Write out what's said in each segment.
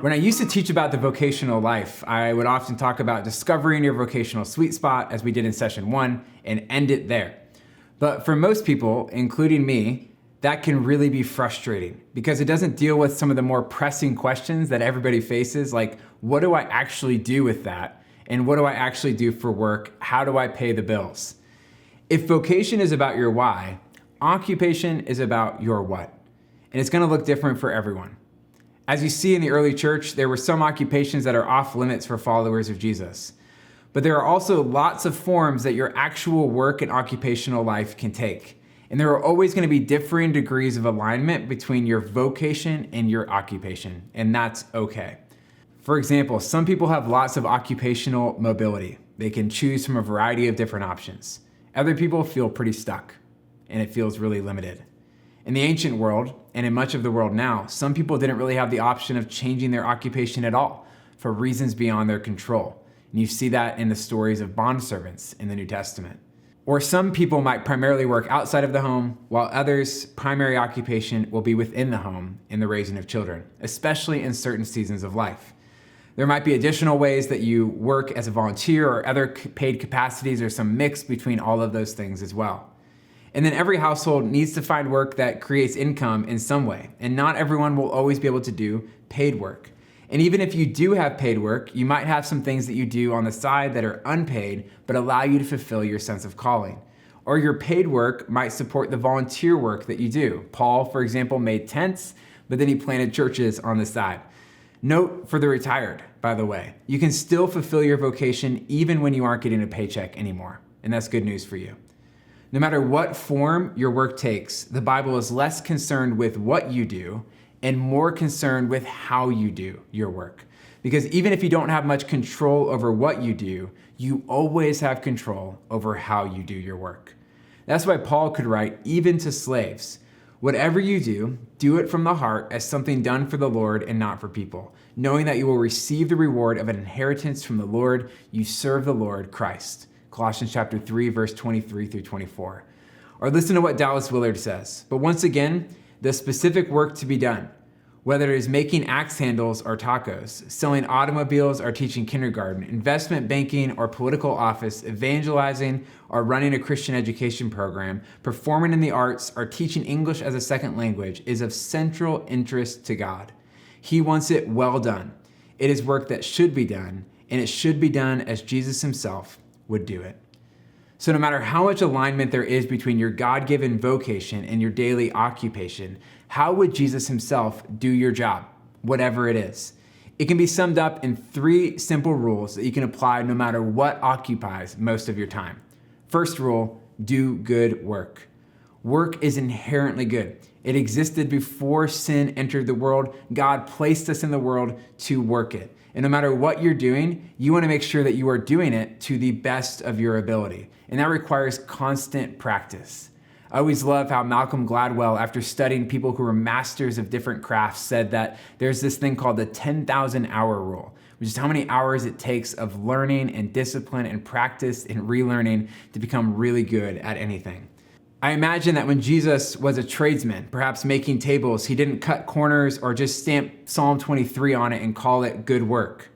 When I used to teach about the vocational life, I would often talk about discovering your vocational sweet spot, as we did in session 1, and end it there. But for most people, including me, that can really be frustrating because it doesn't deal with some of the more pressing questions that everybody faces, like what do I actually do with that? And what do I actually do for work? How do I pay the bills? If vocation is about your why, occupation is about your what. And it's gonna look different for everyone. As you see in the early church, there were some occupations that are off limits for followers of Jesus. But there are also lots of forms that your actual work and occupational life can take. And there are always going to be differing degrees of alignment between your vocation and your occupation, and that's okay. For example, some people have lots of occupational mobility. They can choose from a variety of different options. Other people feel pretty stuck, and it feels really limited. In the ancient world, and in much of the world now, some people didn't really have the option of changing their occupation at all for reasons beyond their control. And you see that in the stories of bondservants in the New Testament. Or some people might primarily work outside of the home, while others' primary occupation will be within the home in the raising of children, especially in certain seasons of life. There might be additional ways that you work as a volunteer or other paid capacities, or some mix between all of those things as well. And then every household needs to find work that creates income in some way, and not everyone will always be able to do paid work. And even if you do have paid work, you might have some things that you do on the side that are unpaid, but allow you to fulfill your sense of calling. Or your paid work might support the volunteer work that you do. Paul, for example, made tents, but then he planted churches on the side. Note for the retired, by the way, you can still fulfill your vocation even when you aren't getting a paycheck anymore. And that's good news for you. No matter what form your work takes, the Bible is less concerned with what you do and more concerned with how you do your work. Because even if you don't have much control over what you do, you always have control over how you do your work. That's why Paul could write even to slaves, "Whatever you do it from the heart as something done for the Lord and not for people, knowing that you will receive the reward of an inheritance from the Lord. You serve the Lord Christ." Colossians chapter 3, verse 23 through 24. Or listen to what Dallas Willard says. But once again, the specific work to be done, whether it is making axe handles or tacos, selling automobiles or teaching kindergarten, investment banking or political office, evangelizing or running a Christian education program, performing in the arts or teaching English as a second language, is of central interest to God. He wants it well done. It is work that should be done, and it should be done as Jesus himself would do it. So no matter how much alignment there is between your God-given vocation and your daily occupation, how would Jesus himself do your job, whatever it is? It can be summed up in 3 simple rules that you can apply no matter what occupies most of your time. First rule, do good work. Work is inherently good. It existed before sin entered the world. God placed us in the world to work it. And no matter what you're doing, you want to make sure that you are doing it to the best of your ability. And that requires constant practice. I always love how Malcolm Gladwell, after studying people who were masters of different crafts, said that there's this thing called the 10,000 hour rule, which is how many hours it takes of learning and discipline and practice and relearning to become really good at anything. I imagine that when Jesus was a tradesman, perhaps making tables, he didn't cut corners or just stamp Psalm 23 on it and call it good work.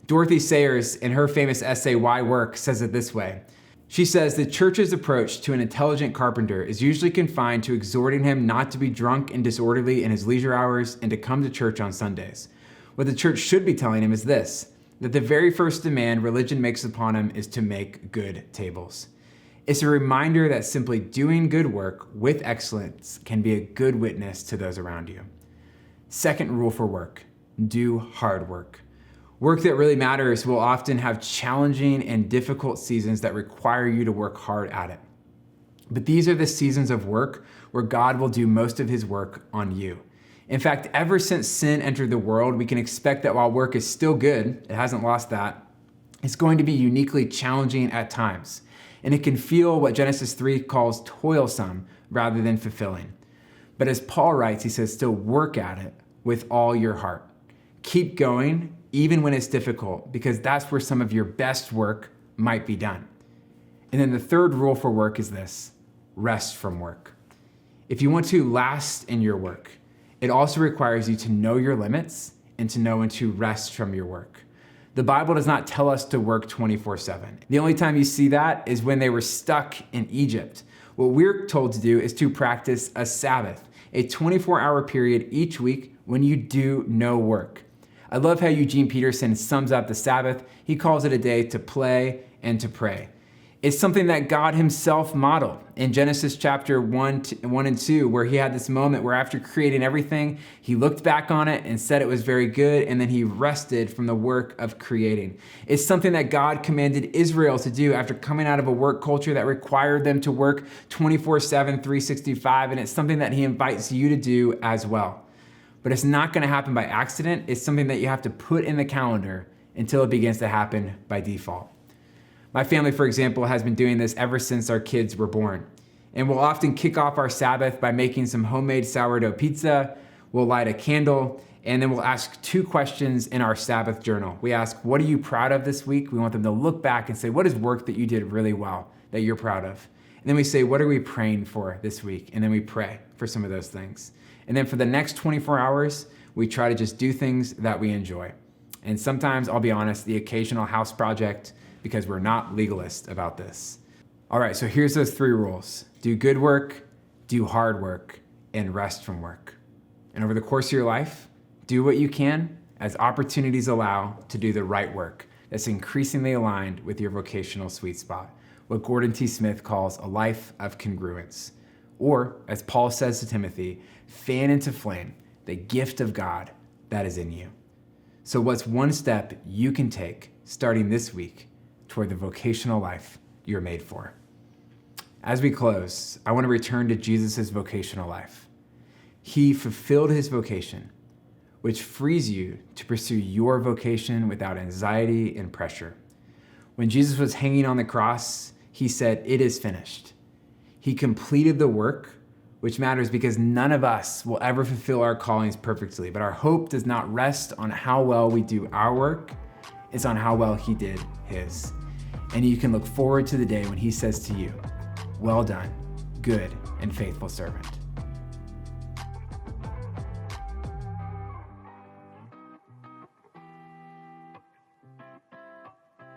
Dorothy Sayers, in her famous essay, Why Work?, says it this way. She says, the church's approach to an intelligent carpenter is usually confined to exhorting him not to be drunk and disorderly in his leisure hours and to come to church on Sundays. What the church should be telling him is this, that the very first demand religion makes upon him is to make good tables. It's a reminder that simply doing good work with excellence can be a good witness to those around you. Second rule for work, do hard work. Work that really matters will often have challenging and difficult seasons that require you to work hard at it. But these are the seasons of work where God will do most of his work on you. In fact, ever since sin entered the world, we can expect that while work is still good, it hasn't lost that, it's going to be uniquely challenging at times. And it can feel what Genesis 3 calls toilsome rather than fulfilling. But as Paul writes, he says, still work at it with all your heart. Keep going, even when it's difficult, because that's where some of your best work might be done. And then the third rule for work is this, rest from work. If you want to last in your work, it also requires you to know your limits and to know when to rest from your work. The Bible does not tell us to work 24/7. The only time you see that is when they were stuck in Egypt. What we're told to do is to practice a Sabbath, a 24-hour period each week when you do no work. I love how Eugene Peterson sums up the Sabbath. He calls it a day to play and to pray. It's something that God himself modeled in Genesis chapter 1 and 2, where he had this moment where after creating everything, he looked back on it and said it was very good, and then he rested from the work of creating. It's something that God commanded Israel to do after coming out of a work culture that required them to work 24/7, 365, and it's something that he invites you to do as well. But it's not gonna happen by accident. It's something that you have to put in the calendar until it begins to happen by default. My family, for example, has been doing this ever since our kids were born. And we'll often kick off our Sabbath by making some homemade sourdough pizza, we'll light a candle, and then we'll ask 2 questions in our Sabbath journal. We ask, what are you proud of this week? We want them to look back and say, what is work that you did really well that you're proud of? And then we say, what are we praying for this week? And then we pray for some of those things. And then for the next 24 hours, we try to just do things that we enjoy. And sometimes, I'll be honest, the occasional house project, because we're not legalist about this. All right, so here's those 3 rules. Do good work, do hard work, and rest from work. And over the course of your life, do what you can as opportunities allow to do the right work that's increasingly aligned with your vocational sweet spot, what Gordon T. Smith calls a life of congruence. Or, as Paul says to Timothy, fan into flame the gift of God that is in you. So what's one step you can take starting this week toward the vocational life you're made for? As we close, I want to return to Jesus' vocational life. He fulfilled his vocation, which frees you to pursue your vocation without anxiety and pressure. When Jesus was hanging on the cross, he said, "It is finished." He completed the work, which matters because none of us will ever fulfill our callings perfectly, but our hope does not rest on how well we do our work, it's on how well he did his. And you can look forward to the day when he says to you, "Well done, good and faithful servant."